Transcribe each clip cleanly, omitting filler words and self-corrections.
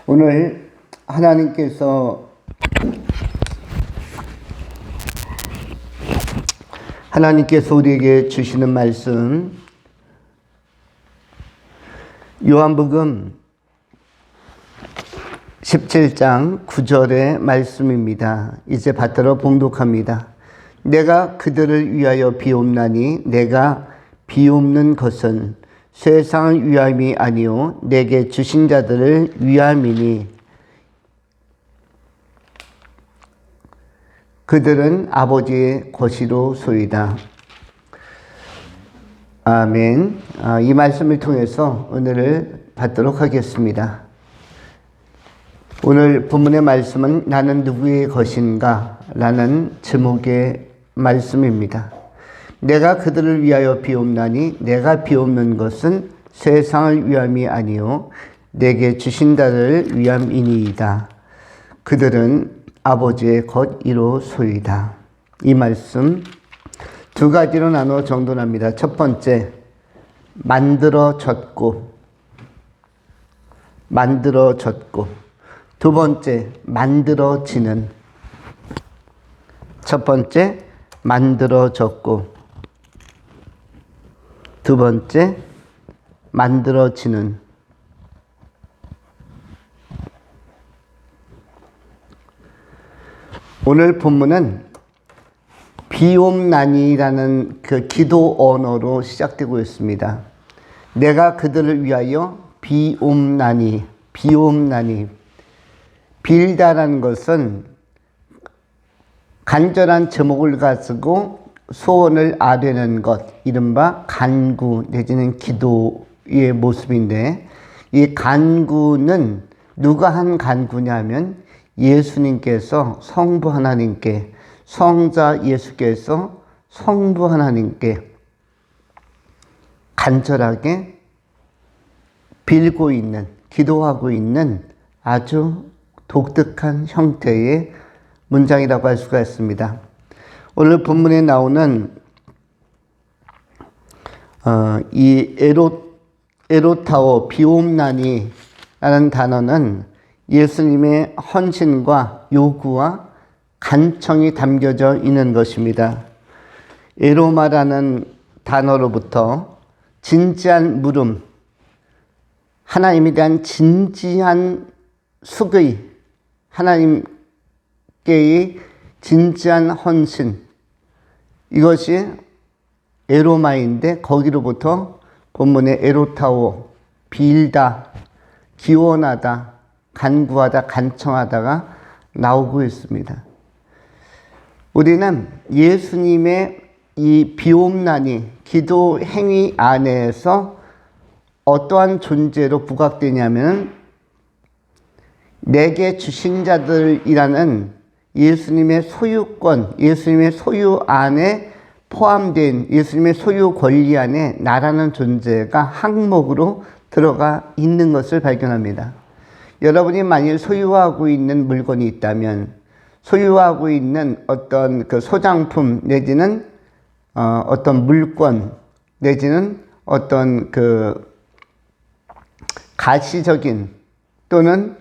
오늘 하나님께서 우리에게 주시는 말씀, 요한복음 17장 9절의 말씀입니다. 이제 받들어 봉독합니다. 내가 그들을 위하여 비옵나니 내가 비옵는 것은 세상을 위함이 아니요 내게 주신 자들을 위함이니 그들은 아버지의 것이로소이다. 아멘. 이 말씀을 통해서 은혜를 받도록 하겠습니다. 오늘 본문의 말씀은 나는 누구의 것인가? 라는 제목의 말씀입니다. 내가 그들을 위하여 비옵나니 내가 비옵는 것은 세상을 위함이 아니요 내게 주신 자를 위함이니이다. 그들은 아버지의 것이로소이다. 이 말씀 두 가지로 나누어 정돈합니다. 첫 번째, 만들어졌고. 두 번째, 만들어지는. 첫 번째, 만들어졌고. 두 번째, 만들어지는. 오늘 본문은 비옵나니라는 그 기도 언어로 시작되고 있습니다. 내가 그들을 위하여 비옵나니. 빌다라는 것은 간절한 제목을 가지고 소원을 아뢰는 것, 이른바 간구 내지는 기도의 모습인데, 이 간구는 누가 한 간구냐 하면 예수님께서 성부 하나님께, 성자 예수께서 성부 하나님께 간절하게 빌고 있는, 기도하고 있는 아주 독특한 형태의 문장이라고 할 수가 있습니다. 오늘 본문에 나오는 이 에로타오 비옵나니라는 단어는 예수님의 헌신과 요구와 간청이 담겨져 있는 것입니다. 에로마라는 단어로부터 진지한 물음, 하나님에 대한 진지한 숙의, 하나님께의 진지한 헌신, 이것이 에로마인데 거기로부터 본문의 에로타오, 빌다, 기원하다, 간구하다, 간청하다가 나오고 있습니다. 우리는 예수님의 이 비옵나니 기도 행위 안에서 어떠한 존재로 부각되냐면 내게 주신 자들이라는 예수님의 소유권, 예수님의 소유 안에 포함된 예수님의 소유 권리 안에 나라는 존재가 항목으로 들어가 있는 것을 발견합니다. 여러분이 만일 소유하고 있는 물건이 있다면, 소유하고 있는 어떤 그 소장품 내지는 어떤 물건 내지는 어떤 그 가시적인 또는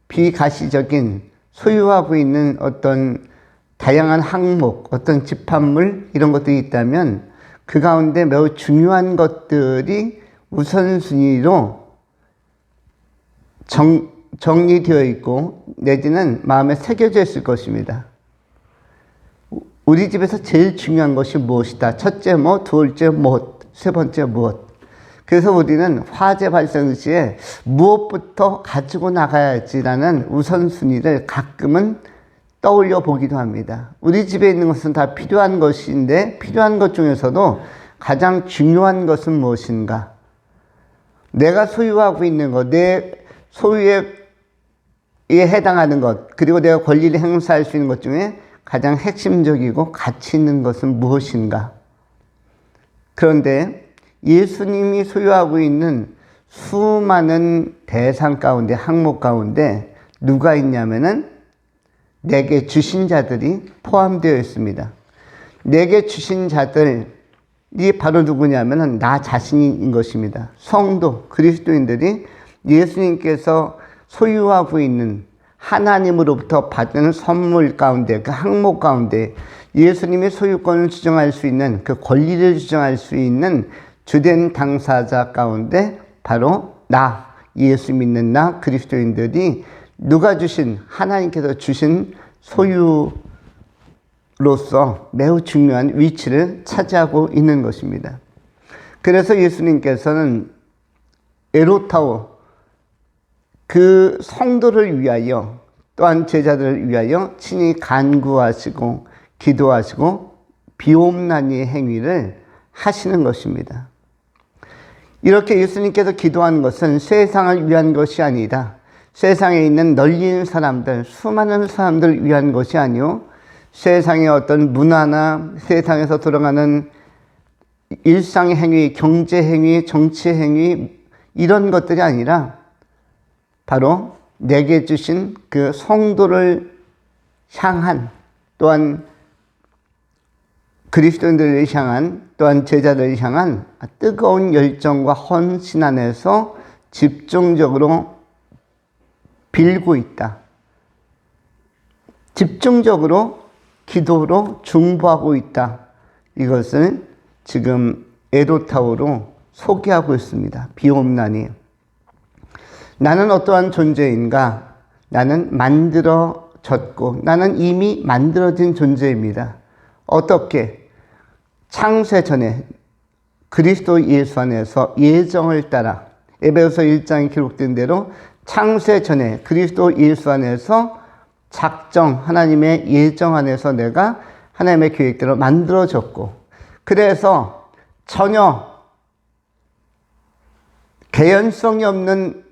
비가시적인 소유하고 있는 어떤 다양한 항목, 어떤 집합물 이런 것들이 있다면 그 가운데 매우 중요한 것들이 우선순위로 정리되어 있고 내지는 마음에 새겨져 있을 것입니다. 우리 집에서 제일 중요한 것이 무엇이다? 첫째 뭐, 둘째 무엇, 세 번째 무엇. 그래서 우리는 화재 발생 시에 무엇부터 가지고 나가야지라는 우선순위를 가끔은 떠올려 보기도 합니다. 우리 집에 있는 것은 다 필요한 것인데 필요한 것 중에서도 가장 중요한 것은 무엇인가? 내가 소유하고 있는 것, 내 소유에 해당하는 것, 그리고 내가 권리를 행사할 수 있는 것 중에 가장 핵심적이고 가치 있는 것은 무엇인가? 그런데 예수님이 소유하고 있는 수많은 대상 가운데, 항목 가운데 누가 있냐면은 내게 주신 자들이 포함되어 있습니다. 내게 주신 자들이 바로 누구냐면은 나 자신인 것입니다. 성도, 그리스도인들이 예수님께서 소유하고 있는 하나님으로부터 받은 선물 가운데, 그 항목 가운데 예수님의 소유권을 주장할 수 있는, 그 권리를 주장할 수 있는 주된 당사자 가운데 바로 나, 예수 믿는 나 그리스도인들이 누가 주신, 하나님께서 주신 소유로서 매우 중요한 위치를 차지하고 있는 것입니다. 그래서 예수님께서는 에로타오, 그 성도를 위하여 또한 제자들을 위하여 친히 간구하시고 기도하시고 비옵나니의 행위를 하시는 것입니다. 이렇게 예수님께서 기도하는 것은 세상을 위한 것이 아니다. 세상에 있는 널린 사람들, 수많은 사람들을 위한 것이 아니요, 세상의 어떤 문화나 세상에서 돌아가는 일상의 행위, 경제 행위, 정치 행위, 이런 것들이 아니라 바로 내게 주신 그 성도를 향한, 또한 그리스도인들을 향한, 또한 제자들을 향한 뜨거운 열정과 헌신 안에서 집중적으로 빌고 있다. 집중적으로 기도로 중보하고 있다. 이것을 지금 에로타오로 소개하고 있습니다. 비옵나니. 나는 어떠한 존재인가? 나는 만들어졌고 나는 이미 만들어진 존재입니다. 어떻게? 창세 전에 그리스도 예수 안에서 예정을 따라, 에베소서 1장에 기록된 대로 창세 전에 그리스도 예수 안에서 작정, 하나님의 예정 안에서 내가 하나님의 계획대로 만들어졌고, 그래서 전혀 개연성이 없는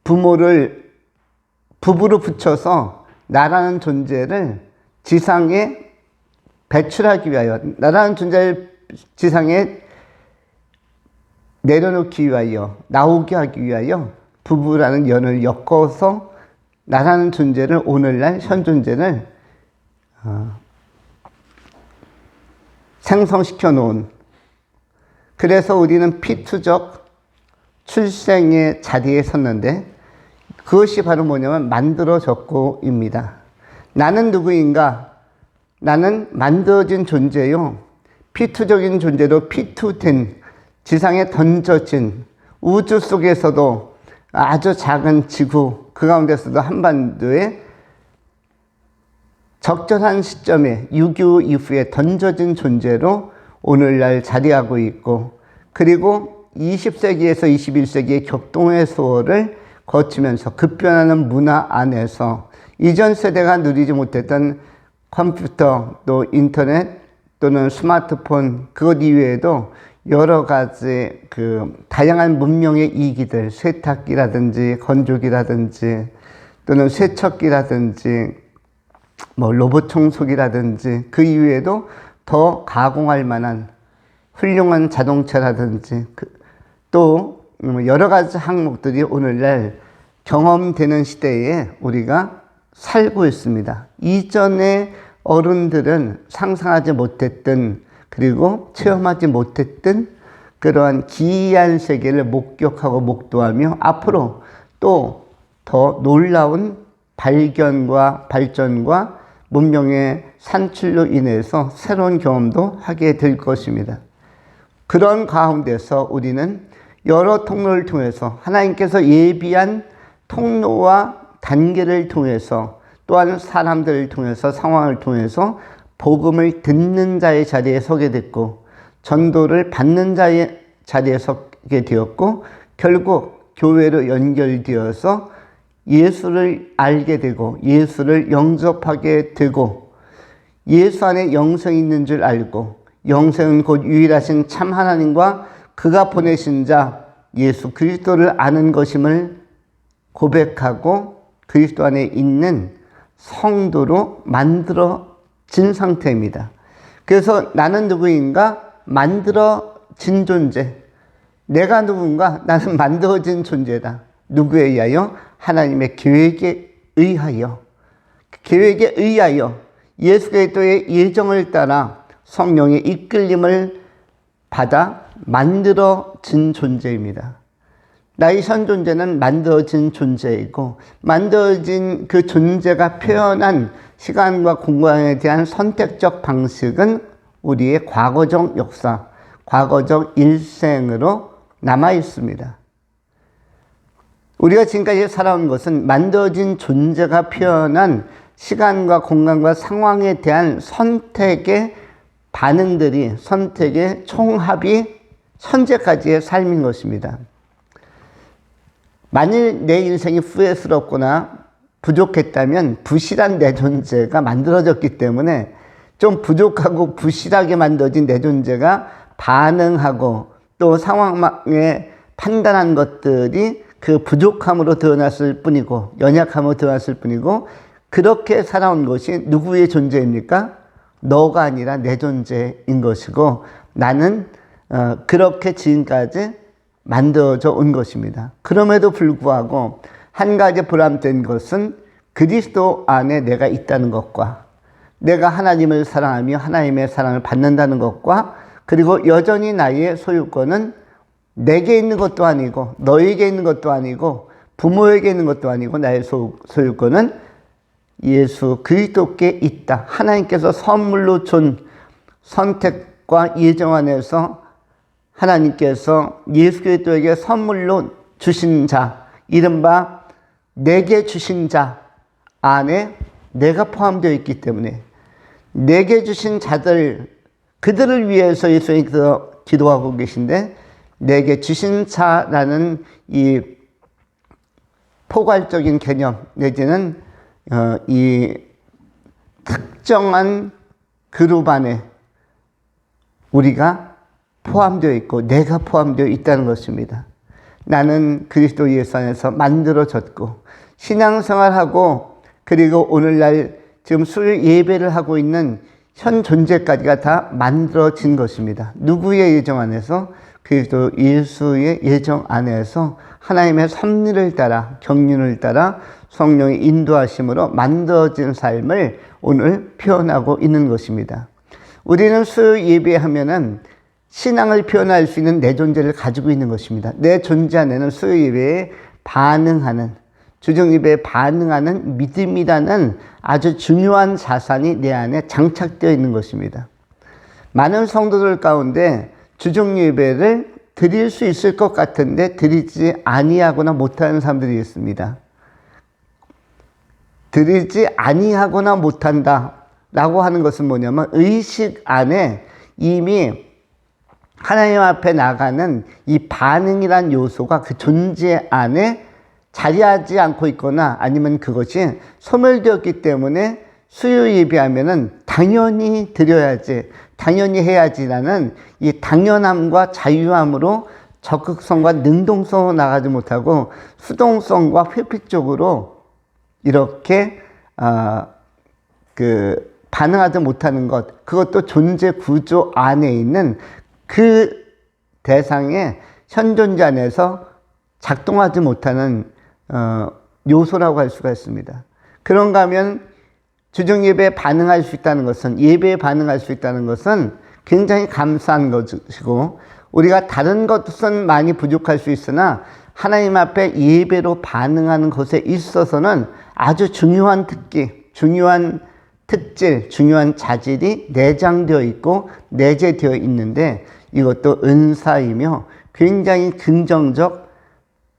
부부로 붙여서 나라는 존재를 지상에 배출하기 위하여, 나라는 존재를 지상에 내려놓기 위하여, 나오게 하기 위하여 부부라는 연을 엮어서 나라는 존재를, 오늘날 현 존재를 생성시켜 놓은, 그래서 우리는 피투적 출생의 자리에 섰는데 그것이 바로 뭐냐면 만들어졌고입니다. 나는 누구인가? 나는 만들어진 존재요, 피투적인 존재로 피투된, 지상에 던져진, 우주 속에서도 아주 작은 지구, 그 가운데서도 한반도에 적절한 시점에 6.25 이후에 던져진 존재로 오늘날 자리하고 있고, 그리고 20세기에서 21세기의 격동의 소월을 거치면서 급변하는 문화 안에서 이전 세대가 누리지 못했던 컴퓨터, 또 인터넷, 또는 스마트폰, 그것 이외에도 여러 가지 그 다양한 문명의 이기들, 세탁기라든지 건조기라든지 또는 세척기라든지 로봇 청소기라든지 그 이외에도 더 가공할 만한 훌륭한 자동차라든지 또 여러 가지 항목들이 오늘날 경험되는 시대에 우리가 살고 있습니다. 이전에 어른들은 상상하지 못했던, 그리고 체험하지 못했던 그러한 기이한 세계를 목격하고 목도하며 앞으로 또 더 놀라운 발견과 발전과 문명의 산출로 인해서 새로운 경험도 하게 될 것입니다. 그런 가운데서 우리는 여러 통로를 통해서, 하나님께서 예비한 통로와 단계를 통해서, 또한 사람들을 통해서, 상황을 통해서 복음을 듣는 자의 자리에 서게 됐고, 전도를 받는 자의 자리에 서게 되었고, 결국 교회로 연결되어서 예수를 알게 되고 예수를 영접하게 되고, 예수 안에 영생이 있는 줄 알고, 영생은 곧 유일하신 참 하나님과 그가 보내신 자 예수 그리스도를 아는 것임을 고백하고 그리스도 안에 있는 성도로 만들어진 상태입니다. 그래서 나는 누구인가? 만들어진 존재. 내가 누군가? 나는 만들어진 존재다. 누구에 의하여? 하나님의 계획에 의하여. 계획에 의하여 예수 그리스도의 예정을 따라 성령의 이끌림을 받아 만들어진 존재입니다. 나의 현 존재는 만들어진 존재이고 만들어진 그 존재가 표현한 시간과 공간에 대한 선택적 방식은 우리의 과거적 역사, 과거적 일생으로 남아 있습니다. 우리가 지금까지 살아온 것은 만들어진 존재가 표현한 시간과 공간과 상황에 대한 선택의 반응들이, 선택의 총합이 현재까지의 삶인 것입니다. 만일 내 인생이 후회스럽거나 부족했다면 부실한 내 존재가 만들어졌기 때문에 좀 부족하고 부실하게 만들어진 내 존재가 반응하고 또 상황에 판단한 것들이 그 부족함으로 드러났을 뿐이고 연약함으로 드러났을 뿐이고 그렇게 살아온 것이 누구의 존재입니까? 너가 아니라 내 존재인 것이고 나는 그렇게 지금까지 만들어져 온 것입니다. 그럼에도 불구하고 한 가지 보람된 것은 그리스도 안에 내가 있다는 것과 내가 하나님을 사랑하며 하나님의 사랑을 받는다는 것과 그리고 여전히 나의 소유권은 내게 있는 것도 아니고 너에게 있는 것도 아니고 부모에게 있는 것도 아니고 나의 소유권은 예수 그리스도께 있다. 하나님께서 선물로 준 선택과 예정 안에서 하나님께서 예수 그리스도에게 선물로 주신 자, 이른바 내게 주신 자 안에 내가 포함되어 있기 때문에 내게 주신 자들, 그들을 위해서 예수님께서 기도하고 계신데 내게 주신 자라는 이 포괄적인 개념 내지는 이 특정한 그룹 안에 우리가 포함되어 있고 내가 포함되어 있다는 것입니다. 나는 그리스도 예수 안에서 만들어졌고 신앙생활하고 그리고 오늘날 지금 수요 예배를 하고 있는 현 존재까지가 다 만들어진 것입니다. 누구의 예정 안에서? 그리스도 예수의 예정 안에서 하나님의 섭리를 따라 경륜을 따라 성령의 인도하심으로 만들어진 삶을 오늘 표현하고 있는 것입니다. 우리는 수요 예배하면은 신앙을 표현할 수 있는 내 존재를 가지고 있는 것입니다. 내 존재 안에는 수요 예배에 반응하는 주중 예배에 반응하는 믿음이라는 아주 중요한 자산이 내 안에 장착되어 있는 것입니다. 많은 성도들 가운데 주중 예배를 드릴 수 있을 것 같은데 드리지 아니하거나 못하는 사람들이 있습니다. 드리지 아니하거나 못한다라고 하는 것은 뭐냐면 의식 안에 이미 하나님 앞에 나가는 이 반응이란 요소가 그 존재 안에 자리하지 않고 있거나 아니면 그것이 소멸되었기 때문에 수요 예배하면은 당연히 드려야지, 당연히 해야지라는 이 당연함과 자유함으로 적극성과 능동성으로 나가지 못하고 수동성과 회피적으로 이렇게 반응하지 못하는 것, 그것도 존재 구조 안에 있는 그 대상의 현 존재 안에서 작동하지 못하는 요소라고 할 수가 있습니다. 그런가 하면 주중 예배에 반응할 수 있다는 것은, 예배에 반응할 수 있다는 것은 굉장히 감사한 것이고, 우리가 다른 것은 많이 부족할 수 있으나 하나님 앞에 예배로 반응하는 것에 있어서는 아주 중요한 특기, 중요한 특질, 중요한 자질이 내장되어 있고 내재되어 있는데 이것도 은사이며 굉장히 긍정적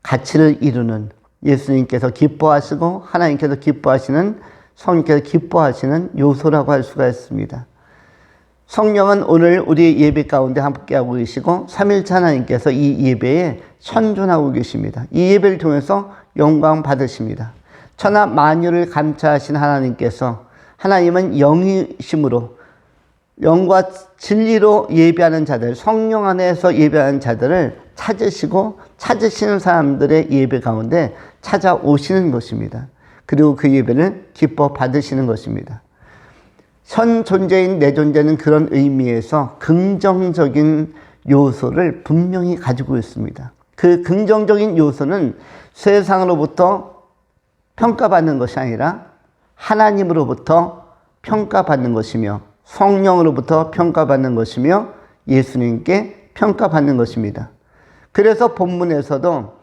가치를 이루는, 예수님께서 기뻐하시고 하나님께서 기뻐하시는, 성령께서 기뻐하시는 요소라고 할 수가 있습니다. 성령은 오늘 우리 예배 가운데 함께하고 계시고 3일차 하나님께서 이 예배에 천존하고 계십니다. 이 예배를 통해서 영광 받으십니다. 천하 만유를 감찰하신 하나님께서, 하나님은 영이심으로 영과 진리로 예배하는 자들, 성령 안에서 예배하는 자들을 찾으시고 찾으시는 사람들의 예배 가운데 찾아오시는 것입니다. 그리고 그 예배를 기뻐 받으시는 것입니다. 현 존재인 내 존재는 그런 의미에서 긍정적인 요소를 분명히 가지고 있습니다. 그 긍정적인 요소는 세상으로부터 평가받는 것이 아니라 하나님으로부터 평가받는 것이며 성령으로부터 평가받는 것이며 예수님께 평가받는 것입니다. 그래서 본문에서도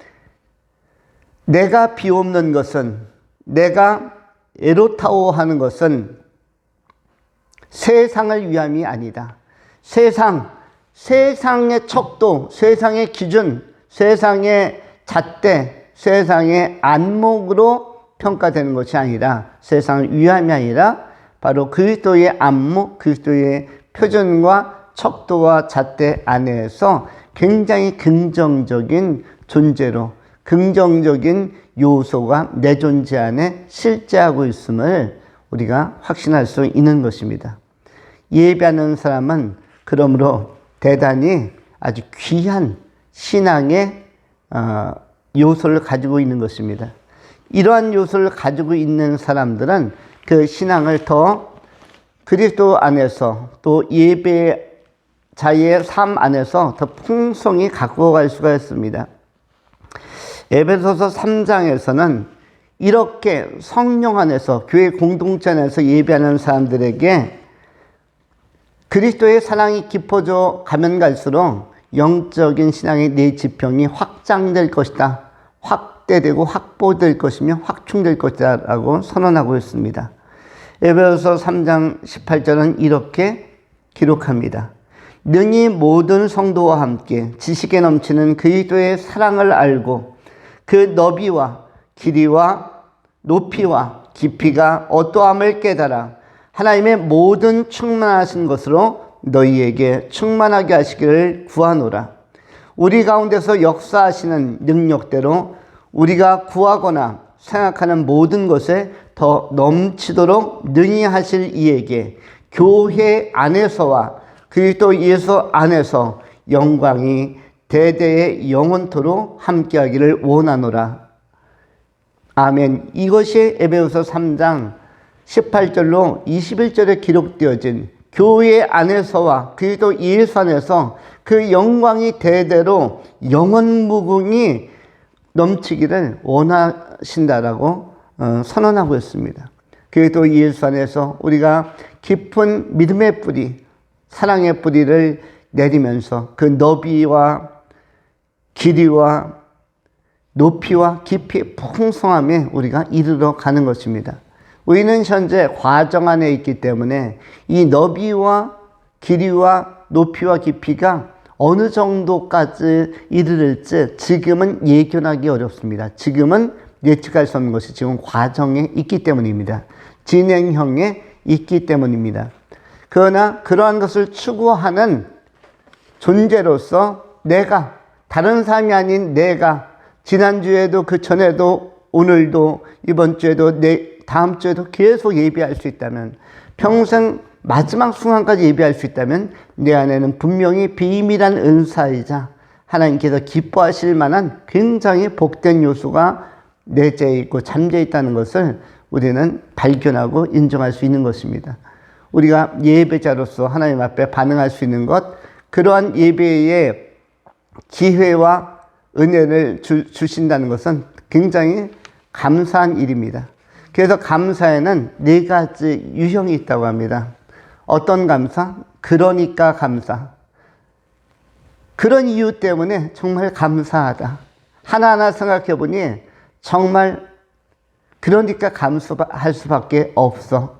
내가 비옵는 것은, 내가 에로타오 하는 것은 세상을 위함이 아니다. 세상의 척도, 세상의 기준, 세상의 잣대, 세상의 안목으로 평가되는 것이 아니라, 세상을 위함이 아니라 바로 그리스도의 안목, 그리스도의 표준과 척도와 잣대 안에서 굉장히 긍정적인 존재로, 긍정적인 요소가 내 존재 안에 실제하고 있음을 우리가 확신할 수 있는 것입니다. 예배하는 사람은 그러므로 대단히 아주 귀한 신앙의 요소를 가지고 있는 것입니다. 이러한 요소를 가지고 있는 사람들은 그 신앙을 더 그리스도 안에서, 또 예배자의 삶 안에서 더 풍성히 갖고 갈 수가 있습니다. 에베소서 3장에서는 이렇게 성령 안에서, 교회 공동체 안에서 예배하는 사람들에게 그리스도의 사랑이 깊어져 가면 갈수록 영적인 신앙의 네 지평이 확장될 것이다, 확대되고 확보될 것이며 확충될 것이다 라고 선언하고 있습니다. 에베소서 3장 18절은 이렇게 기록합니다. 능히 모든 성도와 함께 지식에 넘치는 그리스도의 사랑을 알고 그 너비와 길이와 높이와 깊이가 어떠함을 깨달아 하나님의 모든 충만하신 것으로 너희에게 충만하게 하시기를 구하노라. 우리 가운데서 역사하시는 능력대로 우리가 구하거나 생각하는 모든 것에 더 넘치도록 능히 하실 이에게 교회 안에서와 그리스도 예수 안에서 영광이 대대의 영원토록 함께하기를 원하노라. 아멘. 이것이 에베소서 3장 18절로 21절에 기록되어진 교회 안에서와 그리스도 예수 안에서 그 영광이 대대로 영원무궁히 넘치기를 원하신다라고 선언하고 있습니다. 그리스도 예수 안에서 우리가 깊은 믿음의 뿌리, 사랑의 뿌리를 내리면서 그 너비와 길이와 높이와 깊이 풍성함에 우리가 이르러 가는 것입니다. 우리는 현재 과정 안에 있기 때문에 이 너비와 길이와 높이와 깊이가 어느 정도까지 이르를지 지금은 예견하기 어렵습니다. 지금은 예측할 수 없는 것이 지금 과정에 있기 때문입니다. 진행형에 있기 때문입니다. 그러나 그러한 것을 추구하는 존재로서 내가, 다른 사람이 아닌 내가, 지난주에도 그 전에도 오늘도 이번 주에도 다음 주에도 계속 예배할 수 있다면, 평생 마지막 순간까지 예배할 수 있다면 내 안에는 분명히 비밀한 은사이자 하나님께서 기뻐하실 만한 굉장히 복된 요소가 내재해 있고 잠재해 있다는 것을 우리는 발견하고 인정할 수 있는 것입니다. 우리가 예배자로서 하나님 앞에 반응할 수 있는 것, 그러한 예배의 기회와 은혜를 주신다는 것은 굉장히 감사한 일입니다. 그래서 감사에는 네 가지 유형이 있다고 합니다. 어떤 감사? 그러니까 감사. 그런 이유 때문에 정말 감사하다. 하나하나 생각해 보니 정말 그러니까 감사할 수밖에 없어.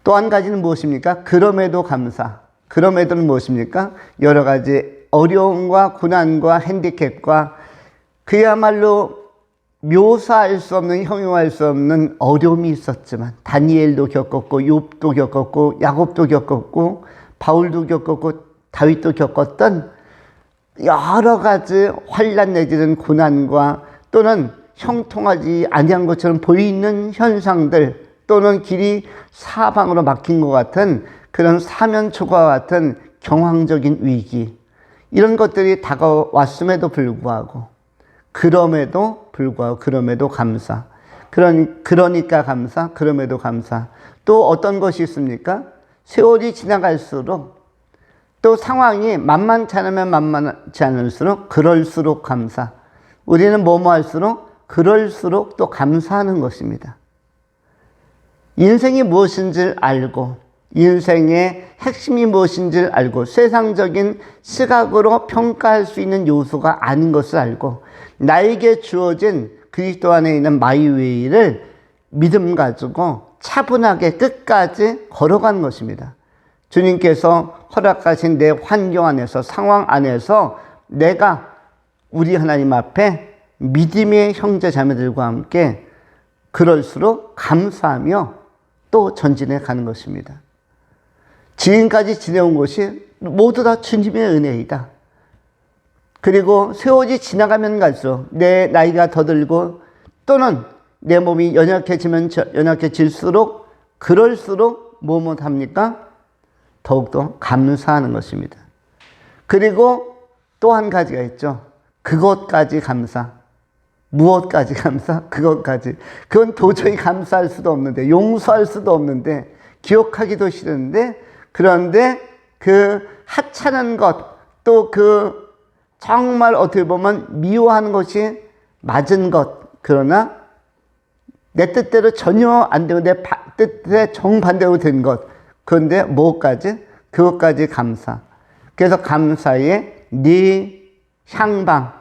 또 한 가지는 무엇입니까? 그럼에도 감사. 그럼에도는 무엇입니까? 여러 가지 어려움과 고난과 핸디캡과 그야말로 묘사할 수 없는, 형용할 수 없는 어려움이 있었지만 다니엘도 겪었고 욥도 겪었고 야곱도 겪었고 바울도 겪었고 다윗도 겪었던 여러 가지 환난 내지는 고난과 또는 형통하지 아니한 것처럼 보이는 현상들, 또는 길이 사방으로 막힌 것 같은 그런 사면초가 같은 경황적인 위기, 이런 것들이 다가왔음에도 불구하고 그럼에도 감사. 그러니까 감사, 그럼에도 감사. 또 어떤 것이 있습니까? 세월이 지나갈수록, 또 상황이 만만치 않으면 만만치 않을수록 그럴수록 감사. 우리는 뭐뭐 할수록 그럴수록 또 감사하는 것입니다. 인생이 무엇인지를 알고, 인생의 핵심이 무엇인지를 알고, 세상적인 시각으로 평가할 수 있는 요소가 아닌 것을 알고, 나에게 주어진 그리스도 안에 있는 마이웨이를 믿음 가지고 차분하게 끝까지 걸어가는 것입니다. 주님께서 허락하신 내 환경 안에서, 상황 안에서 내가 우리 하나님 앞에 믿음의 형제 자매들과 함께 그럴수록 감사하며 또 전진해 가는 것입니다. 지금까지 지내온 것이 모두 다 주님의 은혜이다. 그리고 세월이 지나가면 갈수록 내 나이가 더 들고 또는 내 몸이 연약해질수록 그럴수록 뭐뭐 합니까? 더욱더 감사하는 것입니다. 그리고 또 한 가지가 있죠. 그것까지 감사. 무엇까지 감사? 그것까지. 그건 도저히 감사할 수도 없는데, 용서할 수도 없는데, 기억하기도 싫은데, 그런데 그 하찮은 것, 또 그 정말 어떻게 보면 미워하는 것이 맞은 것, 그러나 내 뜻대로 전혀 안 되고 내 뜻에 정반대로 된 것, 그런데 뭐까지? 그것까지 감사. 그래서 감사에 네 향방,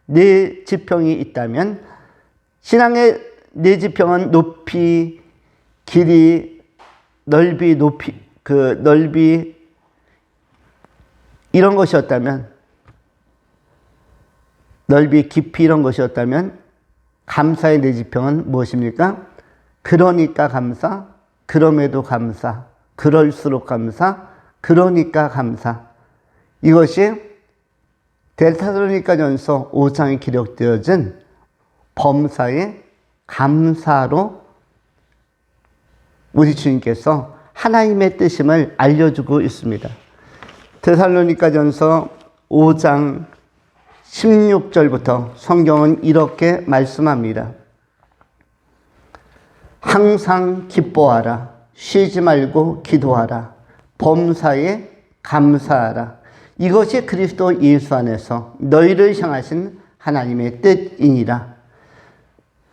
네 지평이 있다면, 신앙의 네 지평은 높이, 길이, 넓이, 넓이 이런 것이었다면, 넓이, 깊이 이런 것이었다면 감사의 네 지평은 무엇입니까? 그러니까 감사, 그럼에도 감사, 그럴수록 감사, 그러니까 감사. 이것이 데살로니가전서 5장에 기록되어진 범사의 감사로 우리 주님께서 하나님의 뜻임을 알려주고 있습니다. 데살로니가전서 5장 16절부터 성경은 이렇게 말씀합니다. 항상 기뻐하라. 쉬지 말고 기도하라. 범사에 감사하라. 이것이 그리스도 예수 안에서 너희를 향하신 하나님의 뜻이니라.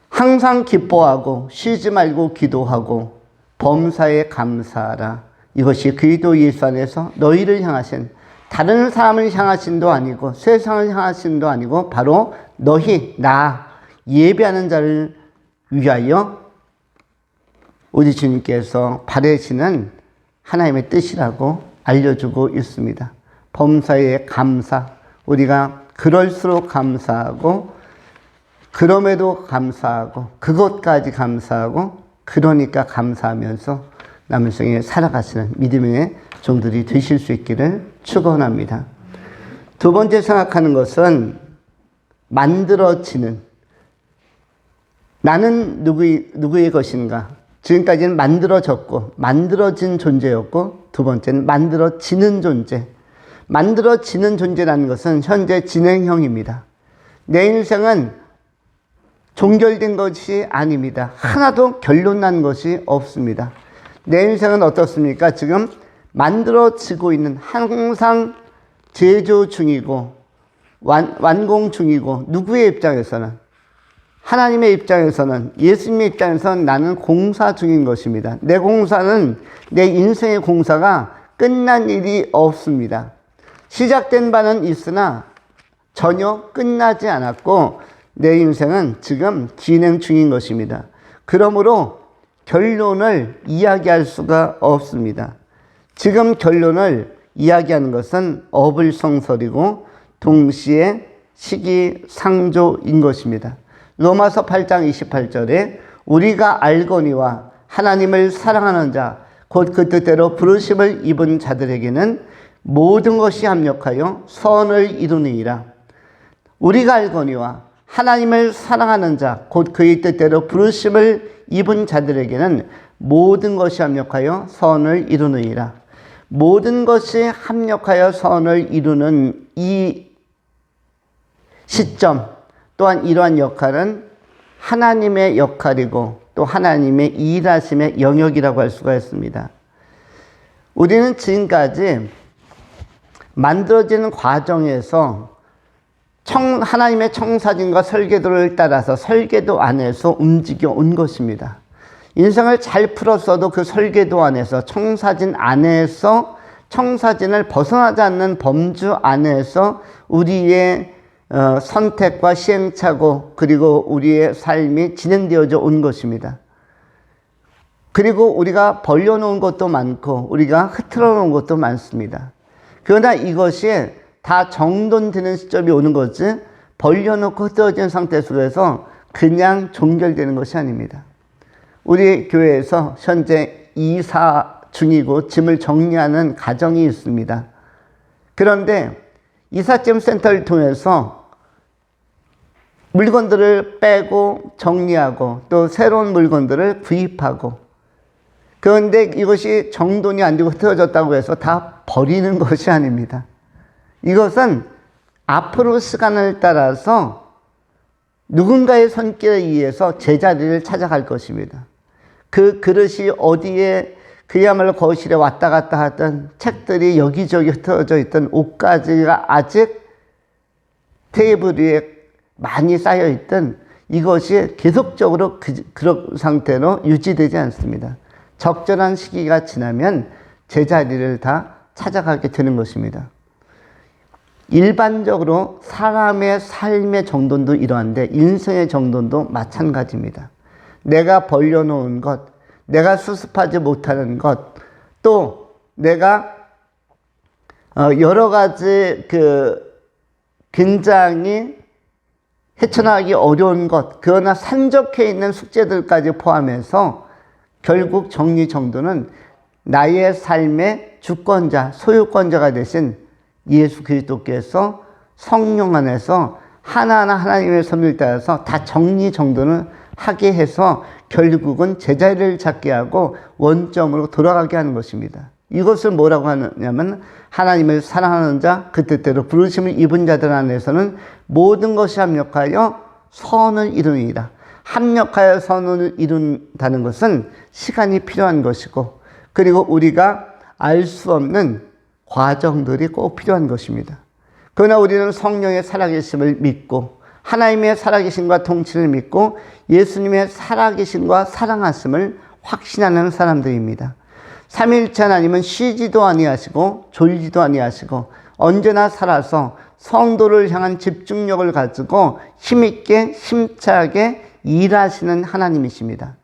항상 기뻐하고 쉬지 말고 기도하고 범사에 감사하라. 이것이 그리스도 예수 안에서 너희를 향하신, 다른 사람을 향하신도 아니고 세상을 향하신도 아니고 바로 너희, 나 예배하는 자를 위하여 우리 주님께서 바라시는 하나님의 뜻이라고 알려주고 있습니다. 범사에 감사, 우리가 그럴수록 감사하고 그럼에도 감사하고 그것까지 감사하고 그러니까 감사하면서 남은 생에 살아가시는 믿음의 종들이 되실 수 있기를 축원합니다. 두 번째 생각하는 것은 만들어지는, 나는 누구의 것인가? 지금까지는 만들어졌고 만들어진 존재였고, 두 번째는 만들어지는 존재. 만들어지는 존재라는 것은 현재 진행형입니다. 내 인생은 종결된 것이 아닙니다. 하나도 결론난 것이 없습니다. 내 인생은 어떻습니까? 지금 만들어지고 있는, 항상 제조 중이고 완공 중이고, 누구의 입장에서는, 하나님의 입장에서는, 예수님의 입장에서는 나는 공사 중인 것입니다. 내 공사는, 내 인생의 공사가 끝난 일이 없습니다. 시작된 바는 있으나 전혀 끝나지 않았고 내 인생은 지금 진행 중인 것입니다. 그러므로 결론을 이야기할 수가 없습니다. 지금 결론을 이야기하는 것은 어불성설이고 동시에 시기상조인 것입니다. 로마서 8장 28절에 우리가 알거니와 하나님을 사랑하는 자, 곧 그 뜻대로 부르심을 입은 자들에게는 모든 것이 합력하여 선을 이루느니라. 우리가 알거니와 하나님을 사랑하는 자, 곧 그의 뜻대로 부르심을 입은 자들에게는 모든 것이 합력하여 선을 이루느니라. 모든 것이 합력하여 선을 이루는 이 시점, 또한 이러한 역할은 하나님의 역할이고 또 하나님의 일하심의 영역이라고 할 수가 있습니다. 우리는 지금까지 만들어지는 과정에서 하나님의 청사진과 설계도를 따라서 설계도 안에서 움직여 온 것입니다. 인생을 잘 풀었어도 그 설계도 안에서, 청사진 안에서, 청사진을 벗어나지 않는 범주 안에서 우리의 선택과 시행착오 그리고 우리의 삶이 진행되어져 온 것입니다. 그리고 우리가 벌려놓은 것도 많고 우리가 흐트러 놓은 것도 많습니다. 그러나 이것이 다 정돈되는 시점이 오는 거지 벌려놓고 흩어진 상태 속에서 그냥 종결되는 것이 아닙니다. 우리 교회에서 현재 이사 중이고 짐을 정리하는 가정이 있습니다. 그런데 이삿짐 센터를 통해서 물건들을 빼고 정리하고 또 새로운 물건들을 구입하고, 그런데 이것이 정돈이 안 되고 흩어졌다고 해서 다 버리는 것이 아닙니다. 이것은 앞으로 시간을 따라서 누군가의 손길에 의해서 제자리를 찾아갈 것입니다. 그 그릇이 어디에 그야말로 거실에 왔다 갔다 하던 책들이 여기저기 흩어져 있던 옷가지가 아직 테이블 위에 많이 쌓여 있던 이것이 계속적으로 그런 상태로 유지되지 않습니다. 적절한 시기가 지나면 제자리를 다 찾아가게 되는 것입니다. 일반적으로 사람의 삶의 정돈도 이러한데 인생의 정돈도 마찬가지입니다. 내가 벌려놓은 것, 내가 수습하지 못하는 것, 또 내가 여러 가지 굉장히 헤쳐나가기 어려운 것, 그러나 산적해 있는 숙제들까지 포함해서 결국 정리정돈은 나의 삶의 주권자, 소유권자가 되신 예수 그리스도께서 성령 안에서 하나하나 하나님의 섭리를 따라서 다 정리정돈을 하게 해서 결국은 제자리를 찾게 하고 원점으로 돌아가게 하는 것입니다. 이것을 뭐라고 하냐면 하나님을 사랑하는 자, 그 뜻대로 부르심을 입은 자들 안에서는 모든 것이 합력하여 선을 이루니라. 합력하여 선을 이룬다는 것은 시간이 필요한 것이고, 그리고 우리가 알 수 없는 과정들이 꼭 필요한 것입니다. 그러나 우리는 성령의 살아계심을 믿고 하나님의 살아계심과 통치를 믿고 예수님의 살아계심과 사랑하심을 확신하는 사람들입니다. 삼위일체 하나님은 쉬지도 아니하시고 졸지도 아니하시고 언제나 살아서 성도를 향한 집중력을 가지고 힘있게 힘차게 일하시는 하나님이십니다.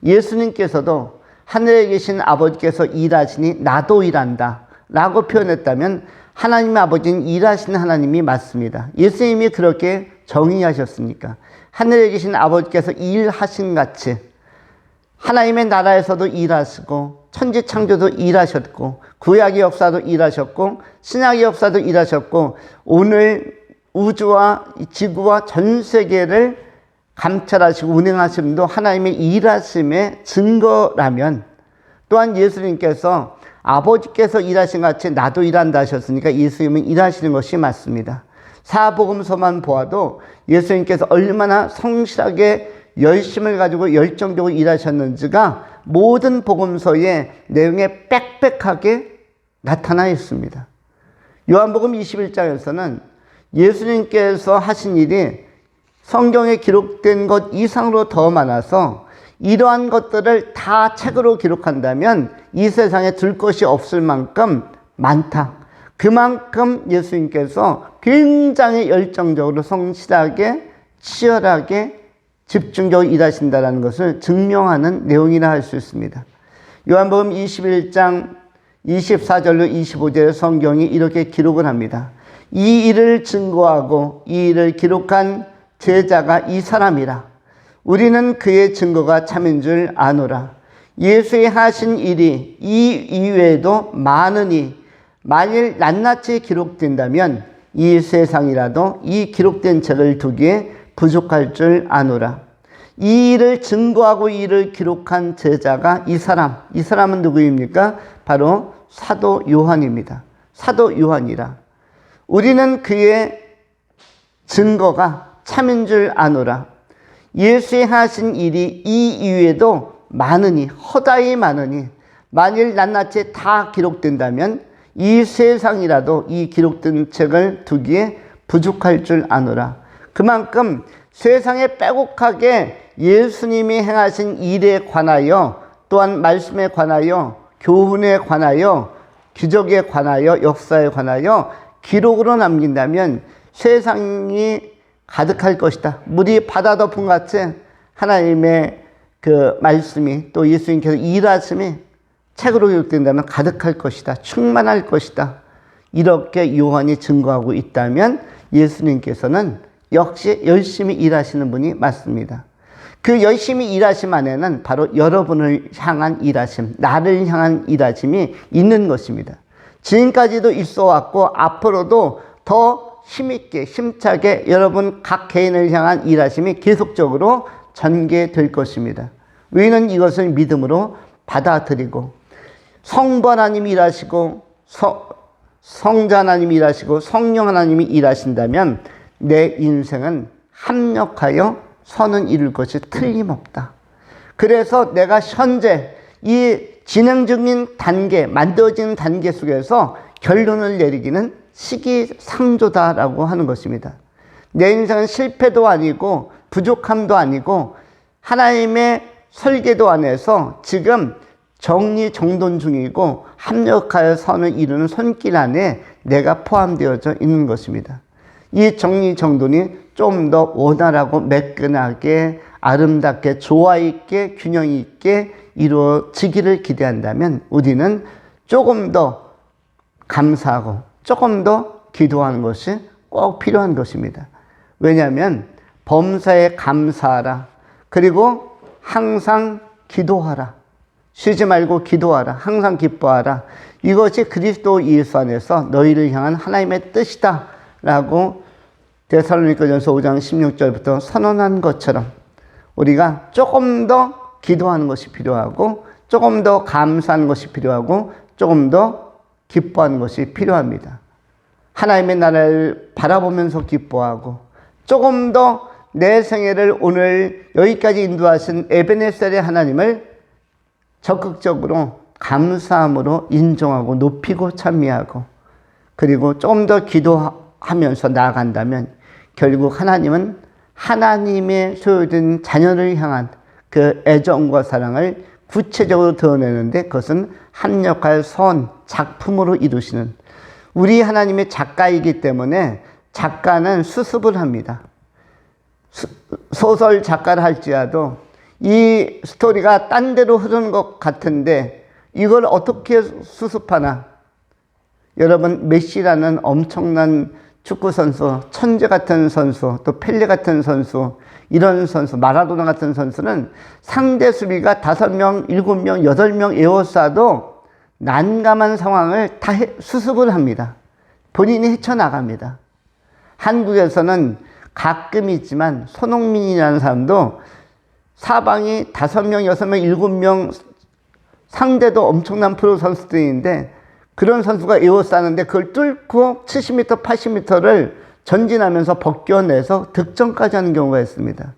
예수님께서도 하늘에 계신 아버지께서 일하시니 나도 일한다 라고 표현했다면 하나님의 아버지는 일하시는 하나님이 맞습니다. 예수님이 그렇게 정의하셨으니까 하늘에 계신 아버지께서 일하신 같이 하나님의 나라에서도 일하시고 천지창조도 일하셨고 구약의 역사도 일하셨고 신약의 역사도 일하셨고 오늘 우주와 지구와 전 세계를 감찰하시고 운행하심도 하나님의 일하심의 증거라면, 또한 예수님께서 아버지께서 일하신 같이 나도 일한다 하셨으니까 예수님은 일하시는 것이 맞습니다. 사복음서만 보아도 예수님께서 얼마나 성실하게 열심을 가지고 열정적으로 일하셨는지가 모든 복음서의 내용에 빽빽하게 나타나 있습니다. 요한복음 21장에서는 예수님께서 하신 일이 성경에 기록된 것 이상으로 더 많아서 이러한 것들을 다 책으로 기록한다면 이 세상에 둘 것이 없을 만큼 많다. 그만큼 예수님께서 굉장히 열정적으로 성실하게 치열하게 집중적으로 일하신다는 것을 증명하는 내용이라 할 수 있습니다. 요한복음 21장 24절로 25절의 성경이 이렇게 기록을 합니다. 이 일을 증거하고 이 일을 기록한 제자가 이 사람이라. 우리는 그의 증거가 참인 줄 아노라. 예수의 하신 일이 이 이외에도 많으니 만일 낱낱이 기록된다면 이 세상이라도 이 기록된 책을 두기에 부족할 줄 아노라. 이 일을 증거하고 이 일을 기록한 제자가 이 사람은 누구입니까? 바로 사도 요한입니다. 사도 요한이라. 우리는 그의 증거가 참인 줄 아노라. 예수의 하신 일이 이 이외에도 많으니 허다히 많으니 만일 낱낱이 다 기록된다면 이 세상이라도 이 기록된 책을 두기에 부족할 줄 아노라. 그만큼 세상에 빼곡하게 예수님이 행하신 일에 관하여, 또한 말씀에 관하여, 교훈에 관하여, 기적에 관하여, 역사에 관하여 기록으로 남긴다면 세상이 가득할 것이다. 물이 바다 덮음 같이 하나님의 그 말씀이 또 예수님께서 일하심이 책으로 기록된다면 가득할 것이다. 충만할 것이다. 이렇게 요한이 증거하고 있다면 예수님께서는 역시 열심히 일하시는 분이 맞습니다. 그 열심히 일하심 안에는 바로 여러분을 향한 일하심, 나를 향한 일하심이 있는 것입니다. 지금까지도 있어 왔고 앞으로도 더 힘있게 힘차게 여러분 각 개인을 향한 일하심이 계속적으로 전개될 것입니다. 우리는 이것을 믿음으로 받아들이고 성부 하나님이 일하시고 성자 하나님이 일하시고 성령 하나님이 일하신다면 내 인생은 합력하여 선은 이룰 것이 틀림없다. 그래서 내가 현재 이 진행 중인 단계, 만들어지는 단계 속에서 결론을 내리기는 시기상조다라고 하는 것입니다. 내 인생은 실패도 아니고 부족함도 아니고 하나님의 설계도 안에서 지금 정리정돈 중이고 합력하여 선을 이루는 손길 안에 내가 포함되어져 있는 것입니다. 이 정리정돈이 좀 더 원활하고 매끈하게 아름답게 조화 있게 균형 있게 이루어지기를 기대한다면 우리는 조금 더 감사하고 조금 더 기도하는 것이 꼭 필요한 것입니다. 왜냐하면 범사에 감사하라. 그리고 항상 기도하라. 쉬지 말고 기도하라. 항상 기뻐하라. 이것이 그리스도 예수 안에서 너희를 향한 하나님의 뜻이다 라고 데살로니가전서 5장 16절부터 선언한 것처럼 우리가 조금 더 기도하는 것이 필요하고 조금 더 감사하는 것이 필요하고 조금 더 기뻐하는 것이 필요합니다. 하나님의 나라를 바라보면서 기뻐하고 조금 더 내 생애를 오늘 여기까지 인도하신 에베네셀의 하나님을 적극적으로 감사함으로 인정하고 높이고 찬미하고 그리고 조금 더 기도하면서 나아간다면 결국 하나님은 하나님의 소유된 자녀를 향한 그 애정과 사랑을 구체적으로 드러내는데 그것은 합력할 선, 작품으로 이루시는 우리 하나님의 작가이기 때문에 작가는 수습을 합니다. 소설 작가를 할지라도 이 스토리가 딴 데로 흐르는 것 같은데 이걸 어떻게 수습하나? 여러분 메시라는 엄청난 축구선수, 천재 같은 선수, 또 펠레 같은 선수, 이런 선수, 마라도나 같은 선수는 상대 수비가 5명, 7명, 8명 에워싸도 난감한 상황을 다 수습을 합니다. 본인이 헤쳐나갑니다. 한국에서는 가끔 있지만 손흥민이라는 사람도 사방이 5명, 6명, 7명 상대도 엄청난 프로 선수들인데 그런 선수가 에워싸는데 그걸 뚫고 70m, 80m를 전진하면서 벗겨내서 득점까지 하는 경우가 있습니다.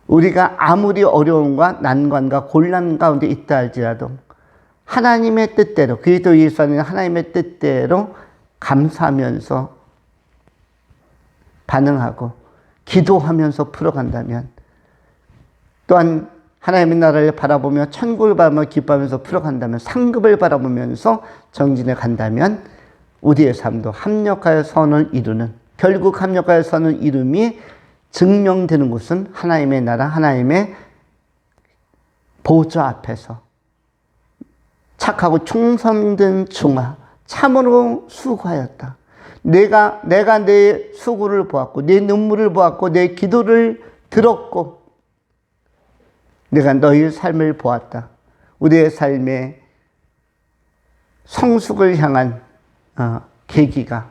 우리가 아무리 어려움과 난관과 곤란 가운데 있다 할지라도 하나님의 뜻대로 그리스도 예수 안에 하나님의 뜻대로 감사하면서 반응하고 기도하면서 풀어간다면 또한 하나님의 나라를 바라보며 천국을 바라보며 기뻐하면서 풀어간다면 상급을 바라보면서 정진해 간다면 우리의 삶도 합력하여 선을 이루는 결국 합력하여 선을 이룸이 증명되는 곳은 하나님의 나라 하나님의 보좌 앞에서 착하고 충성된 중아 참으로 수고하였다. 내가 내 수고를 보았고 내 눈물을 보았고 내 기도를 들었고 내가 너희의 삶을 보았다. 우리의 삶의 성숙을 향한 계기가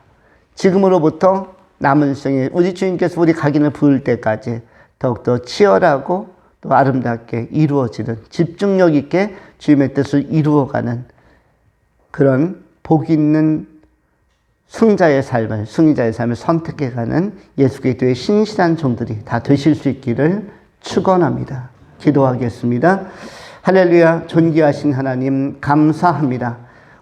지금으로부터 남은 생에 우리 주님께서 우리 각인을 부을 때까지 더욱더 치열하고 또 아름답게 이루어지는 집중력 있게 주님의 뜻을 이루어가는 그런 복 있는 승자의 삶을 선택해가는 예수 그리스도의 신실한 종들이 다 되실 수 있기를 축원합니다. 기도하겠습니다. 할렐루야. 존귀하신 하나님 감사합니다.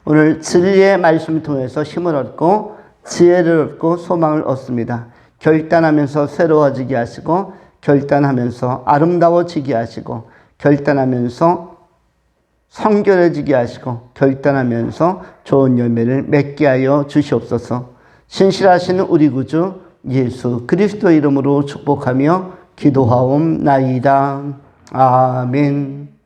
오늘 진리의 말씀을 통해서 힘을 얻고 지혜를 얻고 소망을 얻습니다. 결단하면서 새로워지게 하시고 결단하면서 아름다워지게 하시고 결단하면서 성결해지게 하시고 결단하면서 좋은 열매를 맺게 하여 주시옵소서. 신실하시는 우리 구주 예수 그리스도 이름으로 축복하며 기도하옵나이다. 아멘.